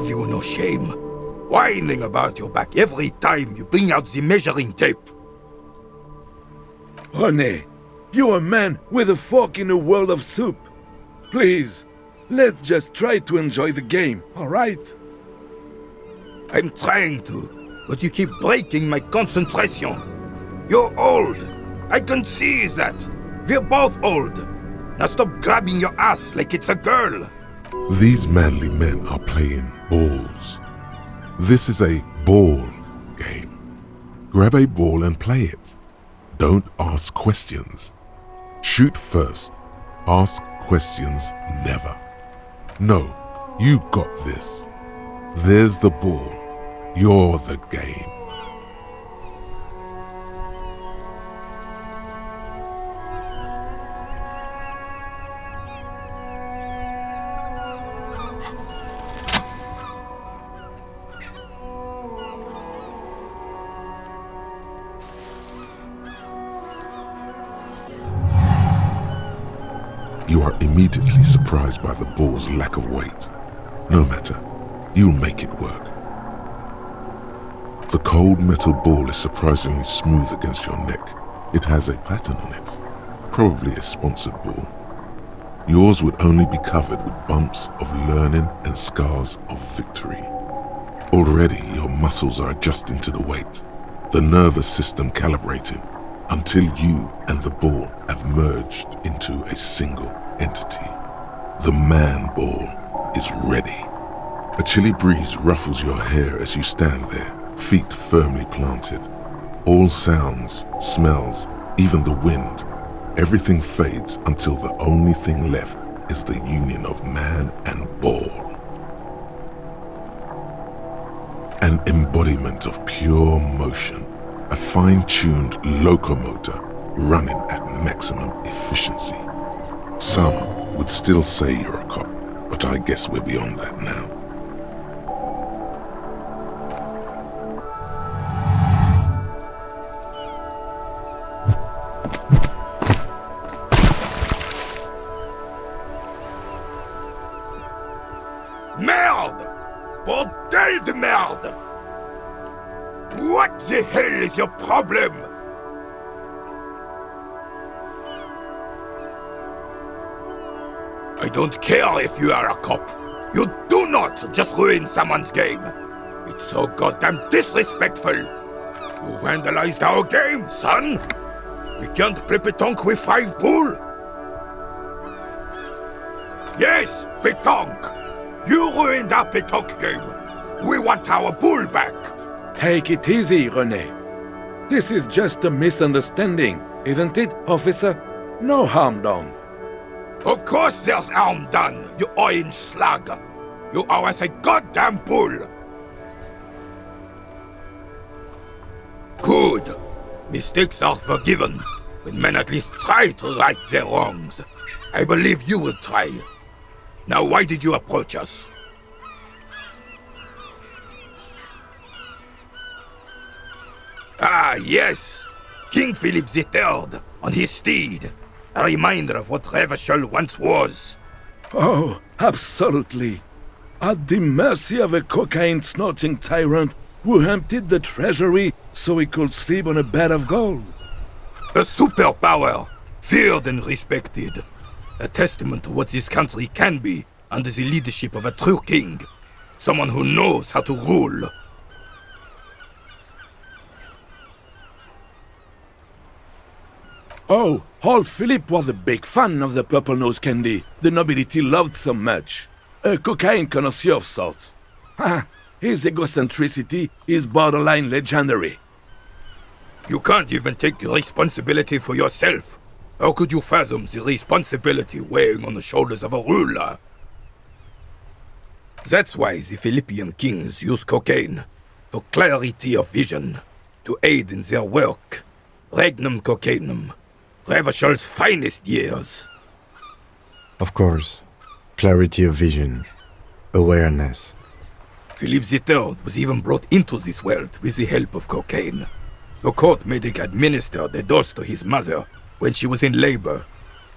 Have you no shame? Whining about your back every time you bring out the measuring tape. René, you're a man with a fork in a world of soup. Please, let's just try to enjoy the game, alright? I'm trying to, but you keep breaking my concentration. You're old. I can see that. We're both old. Now stop grabbing your ass like it's a girl. These manly men are playing balls. This is a ball game. Grab a ball and play it. Don't ask questions. Shoot first. Ask questions never. No, you got this. There's the ball. You're the game. You are immediately surprised by the ball's lack of weight. No matter, you'll make it work. The cold metal ball is surprisingly smooth against your neck. It has a pattern on it, probably a sponsored ball. Yours would only be covered with bumps of learning and scars of victory. Already your muscles are adjusting to the weight, the nervous system calibrating, until you and the ball have merged into a single entity. The man ball is ready. A chilly breeze ruffles your hair as you stand there, feet firmly planted. All sounds, smells, even the wind, everything fades until the only thing left is the union of man and ball. An embodiment of pure motion, a fine-tuned locomotor running at maximum efficiency. Some would still say you're a cop, but I guess we're beyond that now. Merde! Bordel de merde! What the hell is your problem? I don't care if you are a cop. You do not just ruin someone's game. It's so goddamn disrespectful. You vandalized our game, son. We can't play pétanque with 5 bull. Yes, pétanque. You ruined our pétanque game. We want our bull back. Take it easy, René. This is just a misunderstanding, isn't it, officer? No harm done. Of course there's harm done, you orange slug. You owe us a goddamn bull. Good. Mistakes are forgiven, when men at least try to right their wrongs. I believe you will try. Now why did you approach us? Ah, yes! King Philip III, on his steed. A reminder of what Revachol once was. Oh, absolutely. At the mercy of a cocaine-snorting tyrant who emptied the treasury so he could sleep on a bed of gold. A superpower, feared and respected. A testament to what this country can be under the leadership of a true king. Someone who knows how to rule. Oh, old Philip was a big fan of the purple nose candy the nobility loved so much. A cocaine connoisseur of sorts. His egocentricity is borderline legendary. You can't even take responsibility for yourself. How could you fathom the responsibility weighing on the shoulders of a ruler? That's why the Philippian kings use cocaine, for clarity of vision, to aid in their work. Regnum cocainum. Revachol's finest years. Of course. Clarity of vision. Awareness. Philip III was even brought into this world with the help of cocaine. The court medic administered a dose to his mother when she was in labor,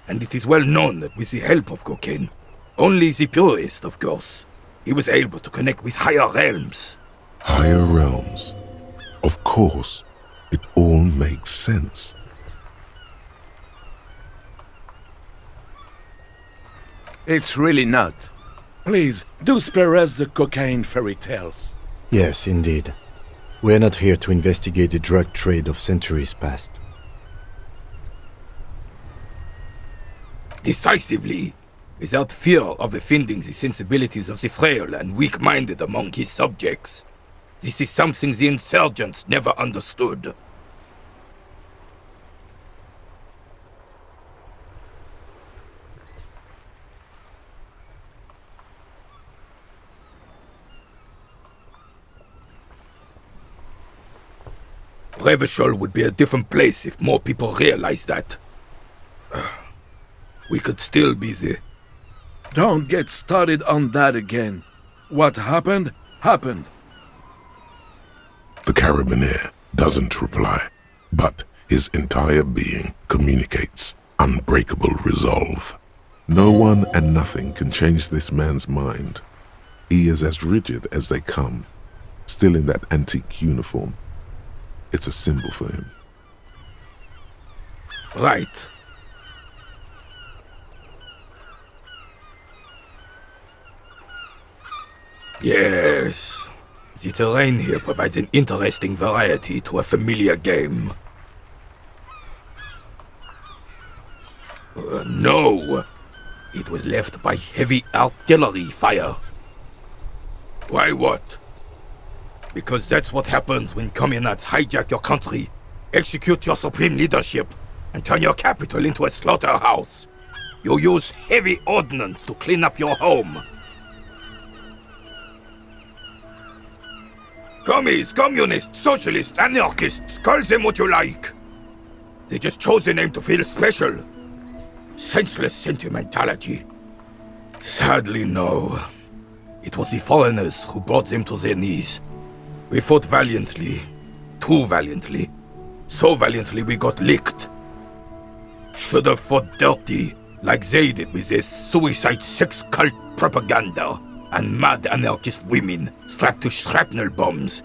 and it is well known that with the help of cocaine, only the purest, of course, He was able to connect with higher realms. Higher realms. Of course, it all makes sense. It's really not. Please, do spare us the cocaine fairy tales. Yes, indeed. We're not here to investigate the drug trade of centuries past. Decisively, without fear of offending the sensibilities of the frail and weak-minded among his subjects. This is something the insurgents never understood. Revachol would be a different place if more people realized that. We could still be there. Don't get started on that again. What happened, happened. The Carabiner doesn't reply, but his entire being communicates unbreakable resolve. No one and nothing can change this man's mind. He is as rigid as they come, still in that antique uniform. It's a symbol for him. Right. Yes. The terrain here provides an interesting variety to a familiar game. No. It was left by heavy artillery fire. Why what? Because that's what happens when communards hijack your country, execute your supreme leadership, and turn your capital into a slaughterhouse. You use heavy ordnance to clean up your home. Commies, communists, socialists, anarchists, call them what you like. They just chose the name to feel special. Senseless sentimentality. Sadly, no. It was the foreigners who brought them to their knees. We fought valiantly. Too valiantly. So valiantly we got licked. Should have fought dirty, like they did with their suicide sex cult propaganda and mad anarchist women strapped to shrapnel bombs.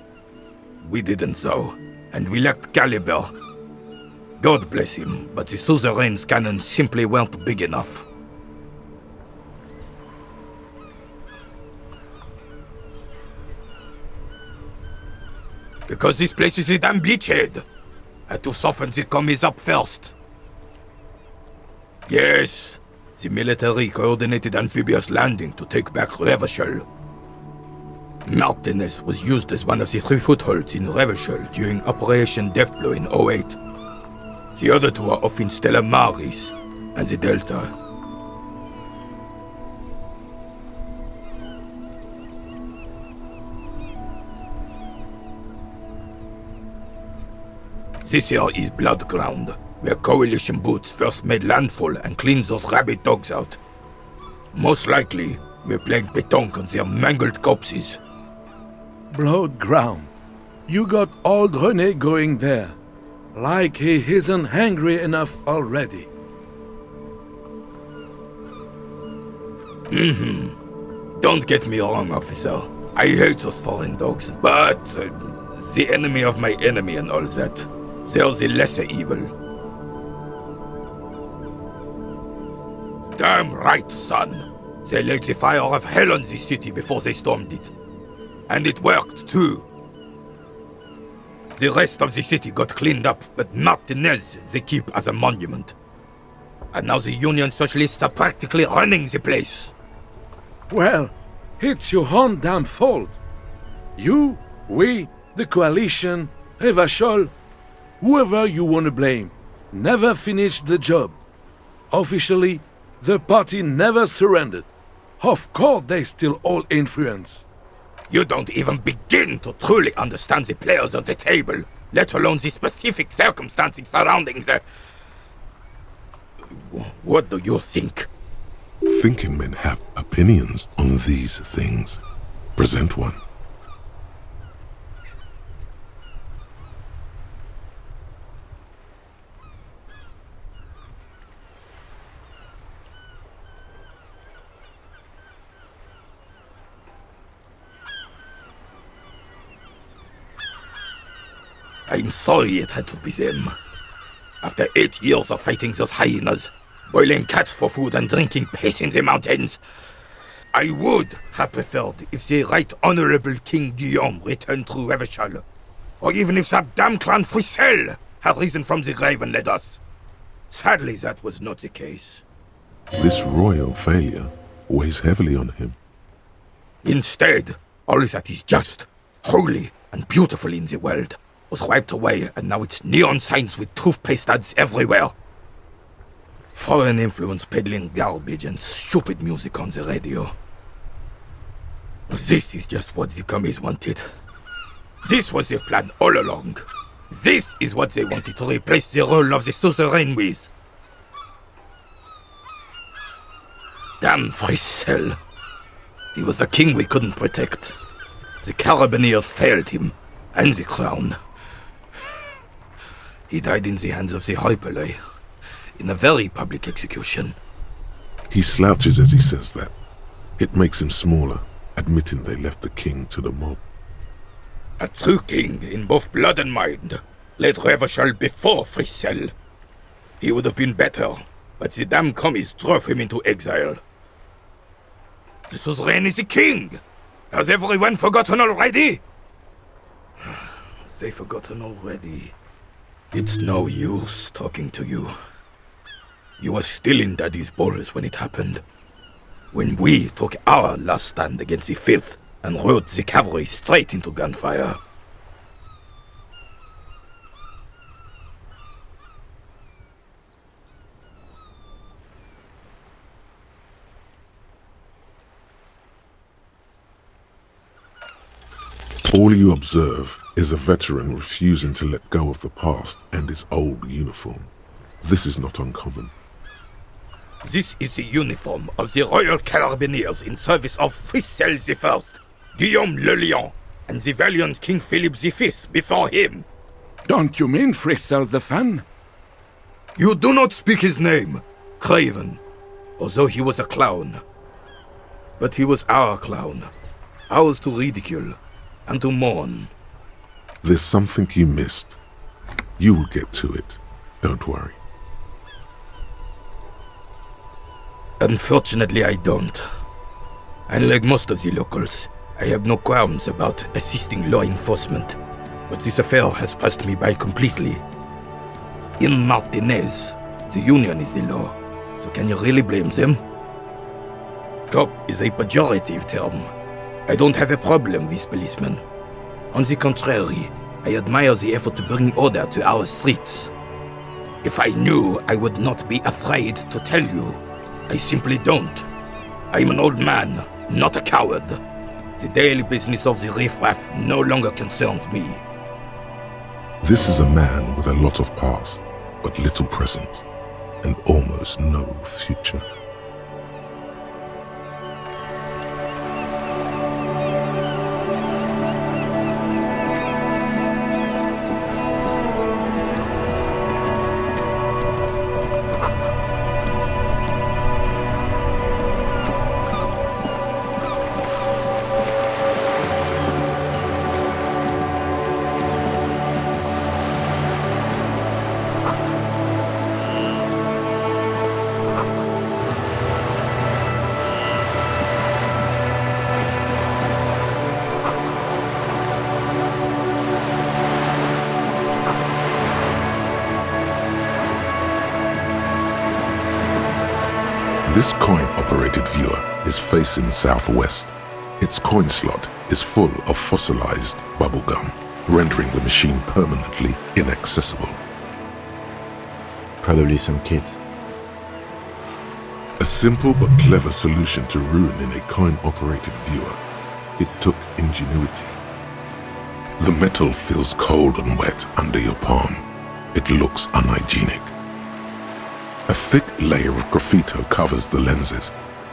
We didn't though, and we lacked caliber. God bless him, but the suzerain's cannons simply weren't big enough. Because this place is a damn beachhead. Had to soften the commies up first. Yes, the military coordinated amphibious landing to take back Revachol. Martinez was used as one of the 3 footholds in Revachol during Operation Deathblow in '08. The other 2 are off in Stella Maris and the Delta. This here is Blood Ground, where Coalition boots first made landfall and cleaned those rabid dogs out. Most likely, we're playing pétanque on their mangled corpses. Blood ground. You got old René going there. Like he isn't hungry enough already. Don't get me wrong, officer. I hate those foreign dogs, but the enemy of my enemy and all that. They're the lesser evil. Damn right, son. They laid the fire of hell on the city before they stormed it. And it worked, too. The rest of the city got cleaned up, but Martinez they keep as a monument. And now the Union Socialists are practically running the place. Well, it's your own damn fault. You, we, the coalition, Revachol, whoever you want to blame, never finished the job. Officially, the party never surrendered. Of course they still all influence. You don't even begin to truly understand the players at the table, let alone the specific circumstances surrounding the... What do you think? Thinking men have opinions on these things. Present one. I'm sorry it had to be them. After 8 years of fighting those hyenas, boiling cats for food and drinking piss in the mountains, I would have preferred if the Right Honorable King Guillaume returned through Revachol, or even if that damn clan Frissel had risen from the grave and led us. Sadly, that was not the case. This royal failure weighs heavily on him. Instead, all that is just, holy, and beautiful in the world was wiped away, and now it's neon signs with toothpaste ads everywhere. Foreign influence peddling garbage and stupid music on the radio. This is just what the commies wanted. This was their plan all along. This is what they wanted to replace the role of the suzerain with. Damn Frissel. He was the king we couldn't protect. The Carabineers failed him, and the crown. He died in the hands of the Hyperlay, in a very public execution. He slouches as he says that. It makes him smaller, admitting they left the king to the mob. A true king in both blood and mind led Revachol before Frissel. He would have been better, but the damn commies drove him into exile. The suzerain is the king! Has everyone forgotten already? They've forgotten already. It's no use talking to you. You were still in Daddy's balls when it happened. When we took our last stand against the filth and rode the cavalry straight into gunfire. All you observe is a veteran refusing to let go of the past and his old uniform. This is not uncommon. This is the uniform of the Royal Carabineers in service of Frissel I, Guillaume le Lion, and the valiant King Philip V before him. Don't you mean Frissel the Fan? You do not speak his name, Craven, although he was a clown. But he was our clown, ours to ridicule and to mourn. There's something you missed. You will get to it. Don't worry. Unfortunately, I don't. Unlike most of the locals, I have no qualms about assisting law enforcement, but this affair has passed me by completely. In Martinez, the union is the law, so can you really blame them? Cop is a pejorative term. I don't have a problem with policemen. On the contrary, I admire the effort to bring order to our streets. If I knew, I would not be afraid to tell you. I simply don't. I'm an old man, not a coward. The daily business of the riffraff no longer concerns me. This is a man with a lot of past, but little present, and almost no future. This coin-operated viewer is facing southwest. Its coin slot is full of fossilized bubblegum, rendering the machine permanently inaccessible. Probably some kids. A simple but clever solution to ruin in a coin-operated viewer. It took ingenuity. The metal feels cold and wet under your palm. It looks unhygienic. A thick layer of graffito covers the lenses.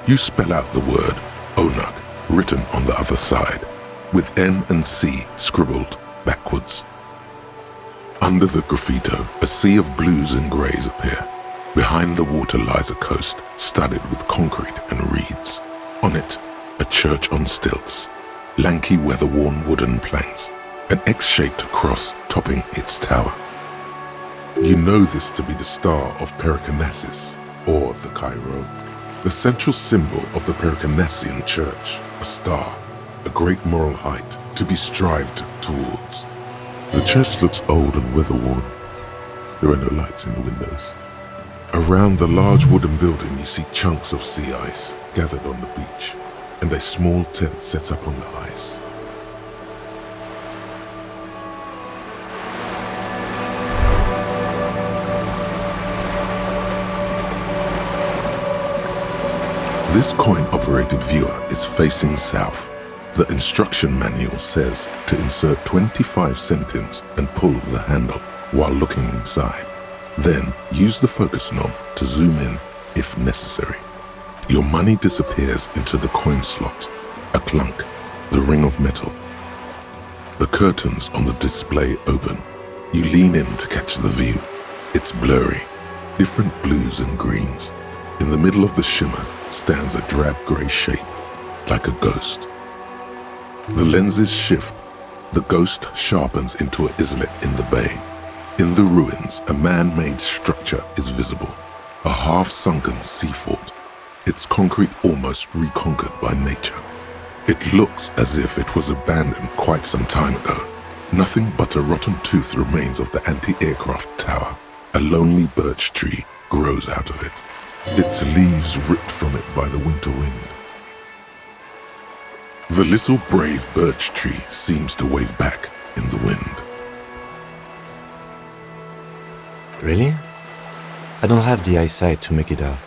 You spell out the word Onug written on the other side, with N and C scribbled backwards. Under the graffito, a sea of blues and greys appear. Behind the water lies a coast studded with concrete and reeds. On it, a church on stilts, lanky weather-worn wooden planks, an X-shaped cross topping its tower. You know this to be the Star of Pericarnassus, or the Cairo, the central symbol of the Pericarnassian Church, a star, a great moral height to be strived towards. The church looks old and weather-worn. There are no lights in the windows. Around the large wooden building you see chunks of sea ice gathered on the beach, and a small tent set up on the ice. This coin-operated viewer is facing south. The instruction manual says to insert 25 centimes and pull the handle while looking inside. Then use the focus knob to zoom in if necessary. Your money disappears into the coin slot, a clunk, the ring of metal. The curtains on the display open. You lean in to catch the view. It's blurry, different blues and greens. In the middle of the shimmer stands a drab grey shape, like a ghost. The lenses shift. The ghost sharpens into an islet in the bay. In the ruins, a man-made structure is visible, a half-sunken sea fort, its concrete almost reconquered by nature. It looks as if it was abandoned quite some time ago. Nothing but a rotten tooth remains of the anti-aircraft tower. A lonely birch tree grows out of it, its leaves ripped from it by the winter wind. The little brave birch tree seems to wave back in the wind. Really? I don't have the eyesight to make it out.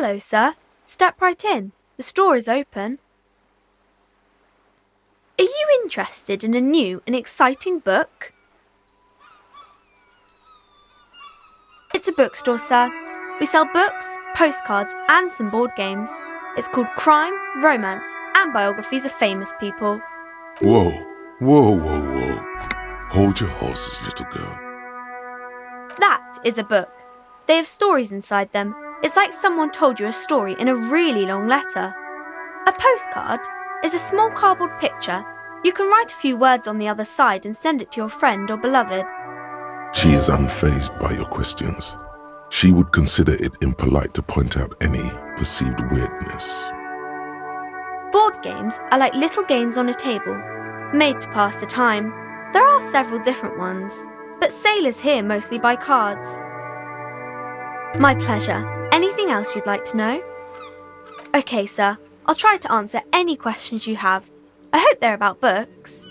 Hello, sir. Step right in. The store is open. Are you interested in a new and exciting book? It's a bookstore, sir. We sell books, postcards, and some board games. It's called Crime, Romance, and Biographies of Famous People. Whoa, whoa, whoa, whoa. Hold your horses, little girl. That is a book. They have stories inside them. It's like someone told you a story in a really long letter. A postcard is a small cardboard picture. You can write a few words on the other side and send it to your friend or beloved. She is unfazed by your questions. She would consider it impolite to point out any perceived weirdness. Board games are like little games on a table, made to pass the time. There are several different ones, but sailors here mostly buy cards. My pleasure. Anything else you'd like to know? Okay, sir. I'll try to answer any questions you have. I hope they're about books.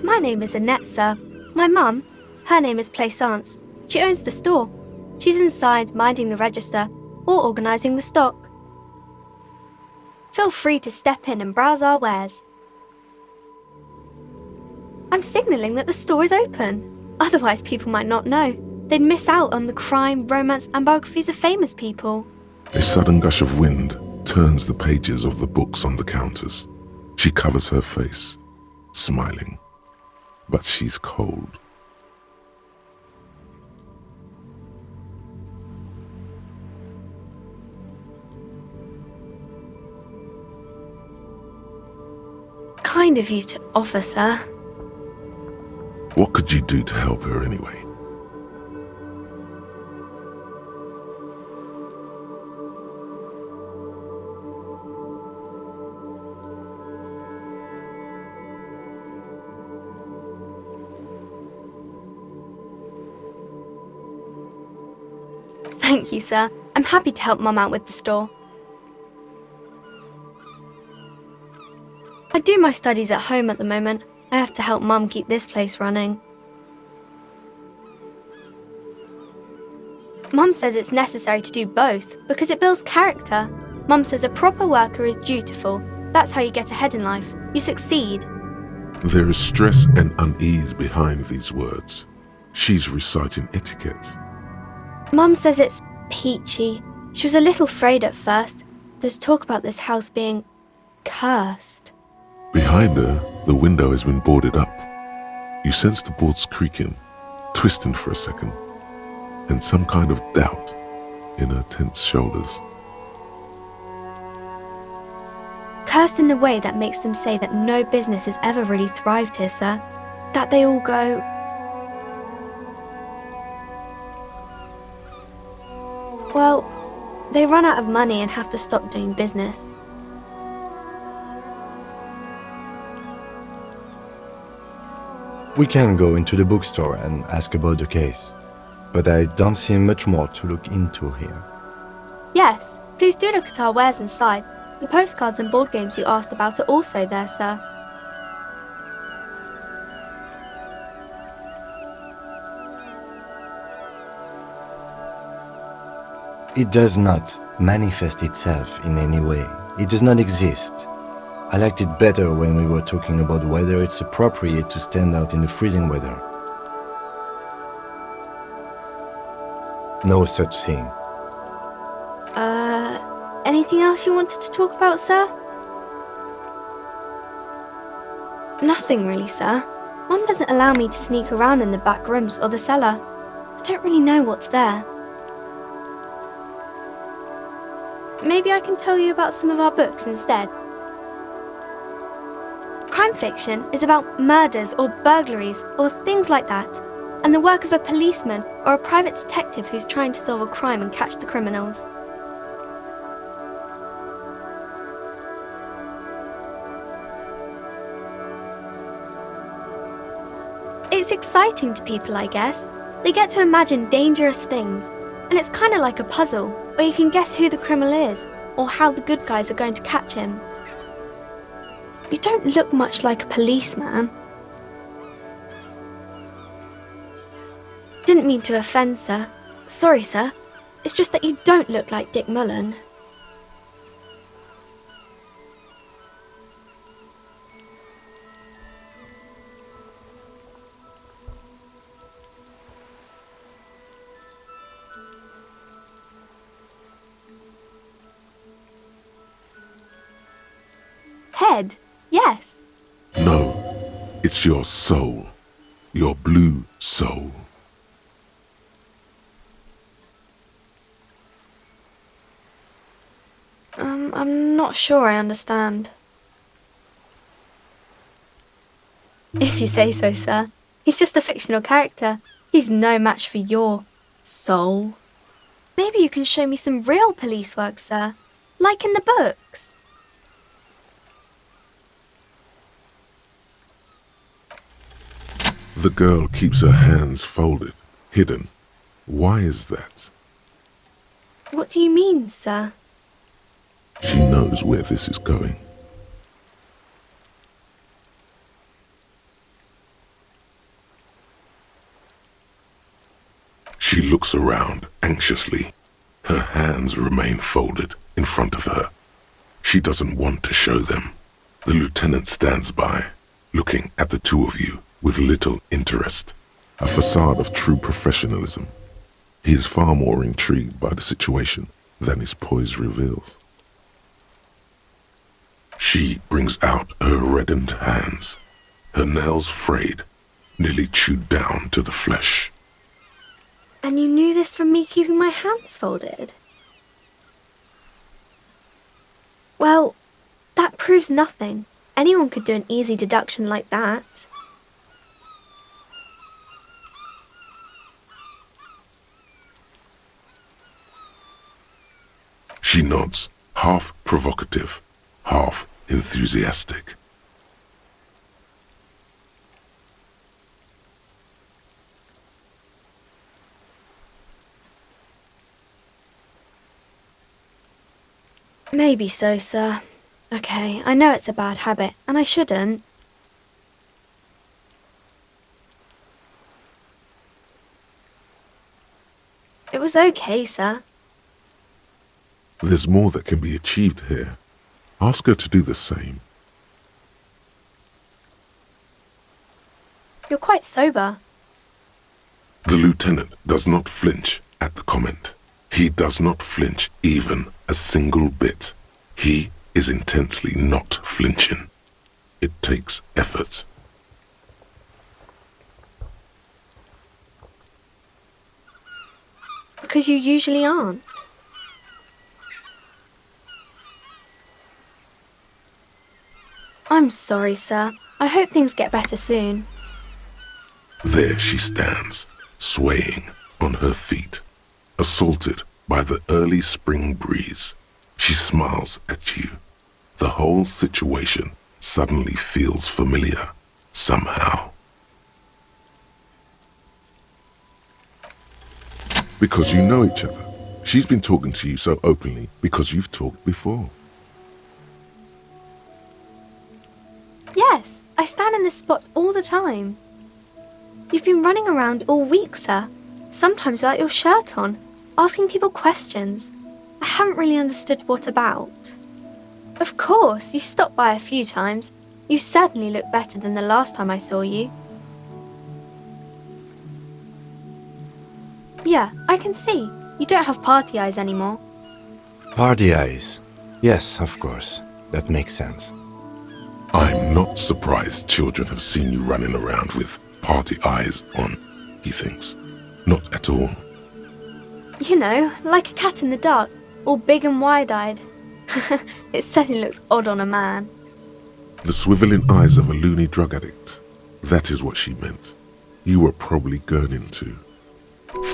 My name is Annette, sir. My mum, her name is Plaisance. She owns the store. She's inside minding the register or organising the stock. Feel free to step in and browse our wares. I'm signalling that the store is open. Otherwise people might not know. They'd miss out on the crime, romance and biographies of famous people. A sudden gush of wind turns the pages of the books on the counters. She covers her face, smiling. But she's cold. Kind of you to offer, sir. What could you do to help her anyway? Thank you, sir. I'm happy to help Mum out with the store. I do my studies at home at the moment. I have to help Mum keep this place running. Mum says it's necessary to do both because it builds character. Mum says a proper worker is dutiful. That's how you get ahead in life. You succeed. There is stress and unease behind these words. She's reciting etiquette. Mum says it's peachy. She was a little afraid at first. There's talk about this house being cursed. Behind her, the window has been boarded up. You sense the boards creaking, twisting for a second, and some kind of doubt in her tense shoulders. Cursed in the way that makes them say that no business has ever really thrived here, sir. That they all go... Well, they run out of money and have to stop doing business. We can go into the bookstore and ask about the case, but I don't see much more to look into here. Yes, please do look at our wares inside. The postcards and board games you asked about are also there, sir. It does not manifest itself in any way. It does not exist. I liked it better when we were talking about whether it's appropriate to stand out in the freezing weather. No such thing. Anything else you wanted to talk about, sir? Nothing really, sir. Mum doesn't allow me to sneak around in the back rooms or the cellar. I don't really know what's there. Maybe I can tell you about some of our books instead. Crime fiction is about murders or burglaries or things like that, and the work of a policeman or a private detective who's trying to solve a crime and catch the criminals. It's exciting to people, I guess. They get to imagine dangerous things, and it's kind of like a puzzle, where you can guess who the criminal is, or how the good guys are going to catch him. You don't look much like a policeman. Didn't mean to offend, sir. Sorry, sir. It's just that you don't look like Dick Mullen. Head, yes. No, it's your soul. Your blue soul. I'm not sure I understand. If you say so, sir. He's just a fictional character. He's no match for your soul. Maybe you can show me some real police work, sir. Like in the books. The girl keeps her hands folded, hidden. Why is that? What do you mean, sir? She knows where this is going. She looks around anxiously. Her hands remain folded in front of her. She doesn't want to show them. The lieutenant stands by, looking at the two of you with little interest, a facade of true professionalism. He is far more intrigued by the situation than his poise reveals. She brings out her reddened hands, her nails frayed, nearly chewed down to the flesh. And you knew this from me keeping my hands folded? Well, that proves nothing. Anyone could do an easy deduction like that. She nods, half provocative, half enthusiastic. Maybe so, sir. Okay, I know it's a bad habit, and I shouldn't. It was okay, sir. There's more that can be achieved here. Ask her to do the same. You're quite sober. The lieutenant does not flinch at the comment. He does not flinch even a single bit. He is intensely not flinching. It takes effort. Because you usually aren't. I'm sorry, sir. I hope things get better soon. There she stands, swaying on her feet, assaulted by the early spring breeze. She smiles at you. The whole situation suddenly feels familiar, somehow. Because you know each other. She's been talking to you so openly because you've talked before. Yes, I stand in this spot all the time. You've been running around all week, sir. Sometimes without your shirt on, asking people questions. I haven't really understood what about. Of course, you've stopped by a few times. You certainly look better than the last time I saw you. Yeah, I can see. You don't have party eyes anymore. Party eyes. Yes, of course. That makes sense. I'm not surprised children have seen you running around with party eyes on, he thinks. Not at all. You know, like a cat in the dark, all big and wide-eyed. It certainly looks odd on a man. The swiveling eyes of a loony drug addict. That is what she meant. You were probably gurning too.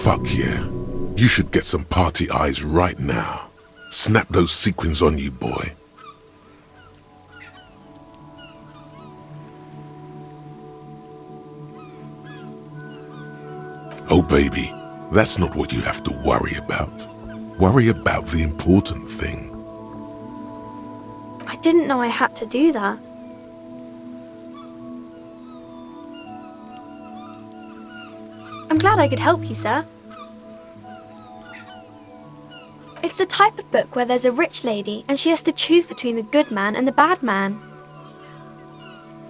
Fuck yeah. You should get some party eyes right now. Snap those sequins on you, boy. Oh baby, that's not what you have to worry about. Worry about the important thing. I didn't know I had to do that. I'm glad I could help you, sir. It's the type of book where there's a rich lady and she has to choose between the good man and the bad man.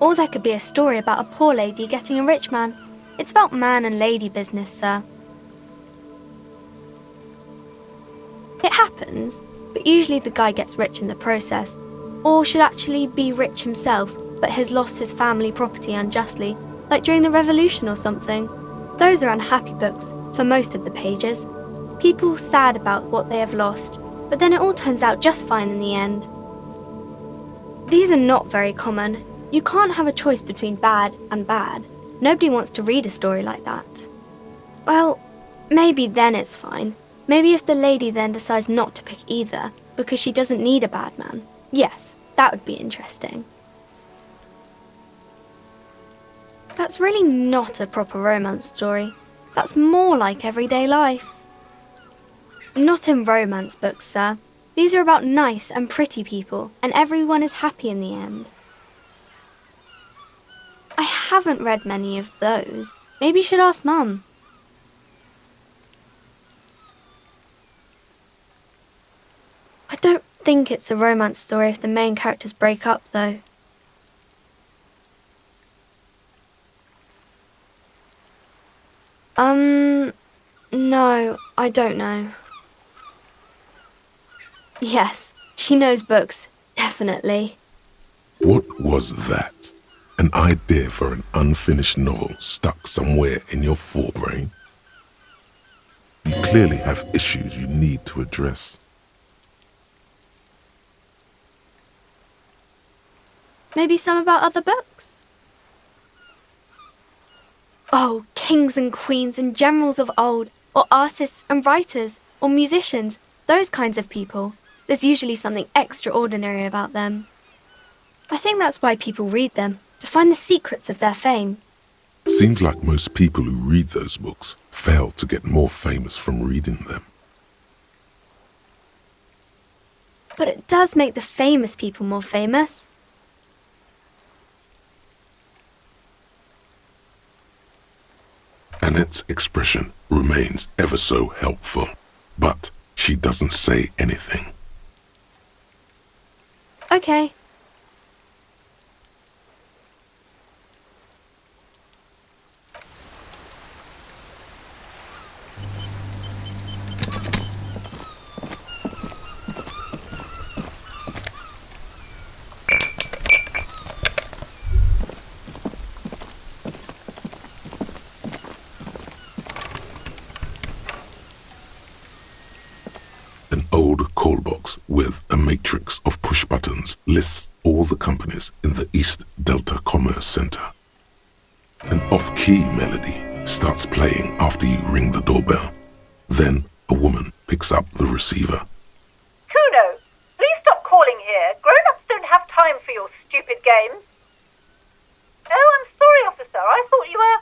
Or there could be a story about a poor lady getting a rich man. It's about man and lady business, sir. It happens, but usually the guy gets rich in the process, or should actually be rich himself, but has lost his family property unjustly, like during the revolution or something. Those are unhappy books, for most of the pages. People sad about what they have lost, but then it all turns out just fine in the end. These are not very common. You can't have a choice between bad and bad. Nobody wants to read a story like that. Well, maybe then it's fine. Maybe if the lady then decides not to pick either, because she doesn't need a bad man. Yes, that would be interesting. That's really not a proper romance story. That's more like everyday life. Not in romance books, sir. These are about nice and pretty people, and everyone is happy in the end. I haven't read many of those. Maybe you should ask Mum. I don't think it's a romance story if the main characters break up, though. No, I don't know. Yes, she knows books, definitely. What was that? An idea for an unfinished novel stuck somewhere in your forebrain? You clearly have issues you need to address. Maybe some about other books? Oh, kings and queens and generals of old, or artists and writers, or musicians, those kinds of people. There's usually something extraordinary about them. I think that's why people read them, to find the secrets of their fame. Seems like most people who read those books fail to get more famous from reading them. But it does make the famous people more famous. Annette's expression remains ever so helpful, but she doesn't say anything. Okay. An old call box with a matrix of push buttons lists all the companies in the East Delta Commerce Center. An off-key melody starts playing after you ring the doorbell. Then a woman picks up the receiver. Kuno, please stop calling here. Grown-ups don't have time for your stupid games. Oh, I'm sorry, officer. I thought you were...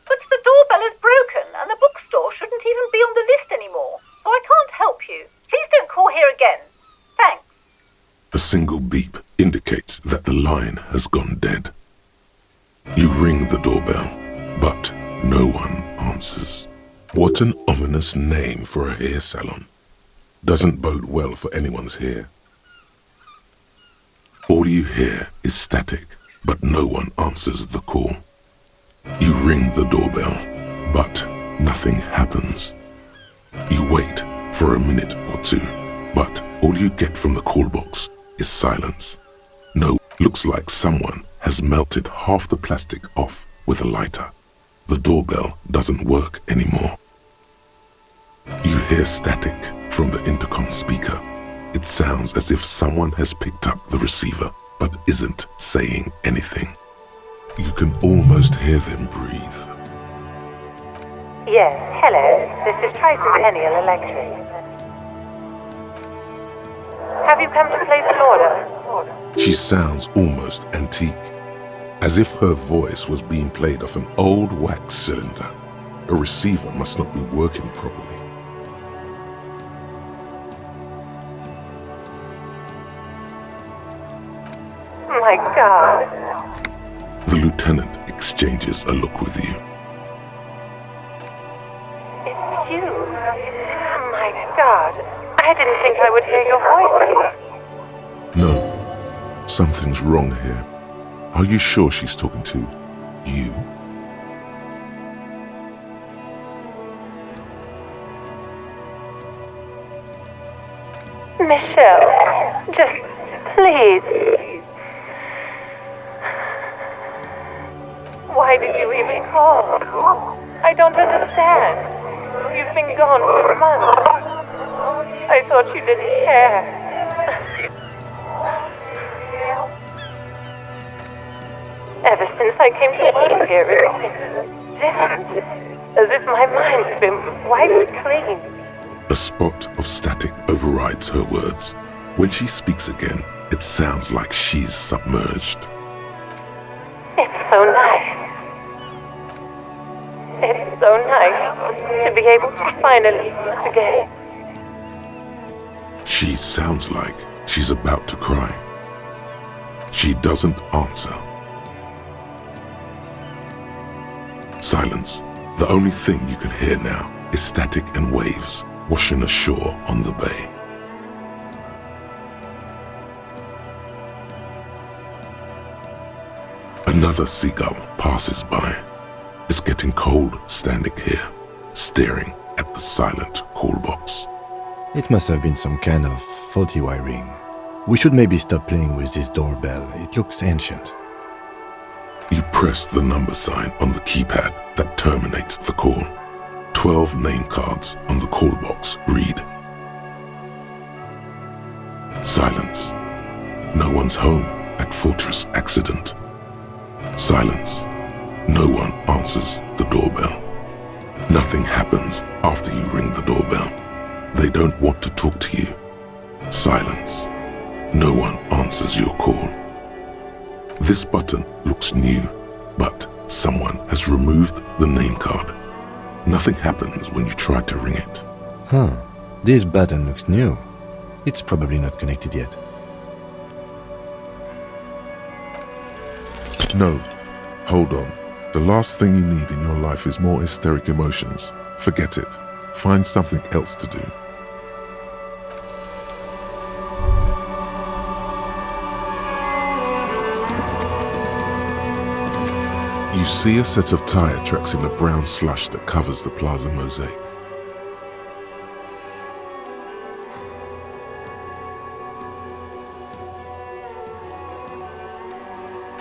But the doorbell is broken, and the bookstore shouldn't even be on the list anymore. So I can't help you. Please don't call here again. Thanks. A single beep indicates that the line has gone dead. You ring the doorbell, but no one answers. What an ominous name for a hair salon. Doesn't bode well for anyone's hair. All you hear is static, but no one answers the call. You ring the doorbell, but nothing happens. You wait for a minute or two, but all you get from the call box is silence. No, looks like someone has melted half the plastic off with a lighter. The doorbell doesn't work anymore. You hear static from the intercom speaker. It sounds as if someone has picked up the receiver, but isn't saying anything. You can almost hear them breathe. Yes, hello. This is Tracy Peniel Electric. Have you come to place an order? She sounds almost antique, as if her voice was being played off an old wax cylinder. A receiver must not be working properly. My God. The lieutenant exchanges a look with you. It's you. My God. I didn't think I would hear your voice. No, something's wrong here. Are you sure she's talking to you? Michelle, just please. Why did you even call? I don't understand. You've been gone for months. I thought you didn't care. since I came to work here. It's different. As if my mind's been wiped clean. A spot of static overrides her words. When she speaks again, it sounds like she's submerged. It's so nice. It's so nice to be able to finally meet again. She sounds like she's about to cry. She doesn't answer. Silence. The only thing you can hear now is static and waves washing ashore on the bay. Another seagull passes by. It's getting cold standing here, staring at the silent call box. It must have been some kind of faulty wiring. We should maybe stop playing with this doorbell. It looks ancient. You press the number sign on the keypad that terminates the call. 12 name cards on the call box read. Silence. No one's home at Fortress Accident. Silence. No one answers the doorbell. Nothing happens after you ring the doorbell. They don't want to talk to you. Silence. No one answers your call. This button looks new, but someone has removed the name card. Nothing happens when you try to ring it. This button looks new. It's probably not connected yet. No. Hold on. The last thing you need in your life is more hysteric emotions. Forget it. Find something else to do. You see a set of tire tracks in the brown slush that covers the plaza mosaic.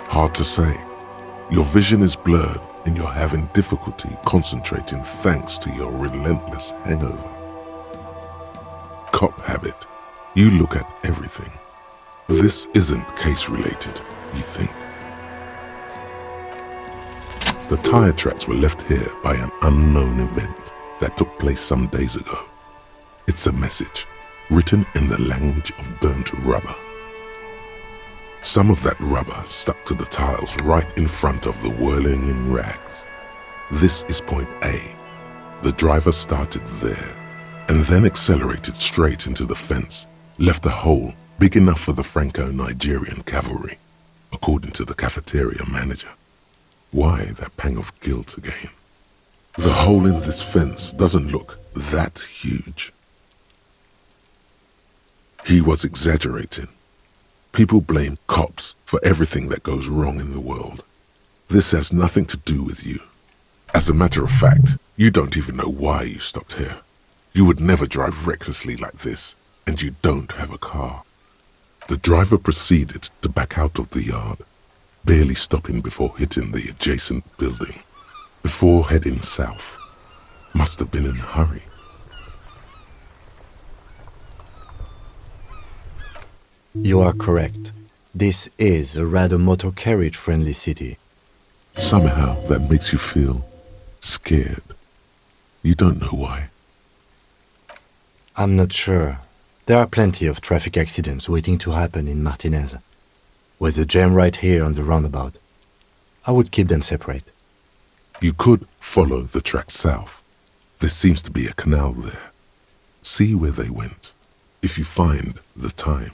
Hard to say. Your vision is blurred and you're having difficulty concentrating thanks to your relentless hangover. Cop habit. You look at everything. This isn't case-related, you think. The tire tracks were left here by an unknown event that took place some days ago. It's a message, written in the language of burnt rubber. Some of that rubber stuck to the tiles right in front of the whirling in rags. This is point A. The driver started there and then accelerated straight into the fence, left a hole big enough for the Franco-Nigerian cavalry, according to the cafeteria manager. Why that pang of guilt again? The hole in this fence doesn't look that huge. He was exaggerating. People blame cops for everything that goes wrong in the world. This has nothing to do with you. As a matter of fact, you don't even know why you stopped here. You would never drive recklessly like this, and you don't have a car. The driver proceeded to back out of the yard, barely stopping before hitting the adjacent building, before heading south. Must have been in a hurry. You are correct. This is a rather motor carriage-friendly city. Somehow that makes you feel scared. You don't know why. I'm not sure. There are plenty of traffic accidents waiting to happen in Martinez. With the jam right here on the roundabout, I would keep them separate. You could follow the track south. There seems to be a canal there. See where they went, if you find the time.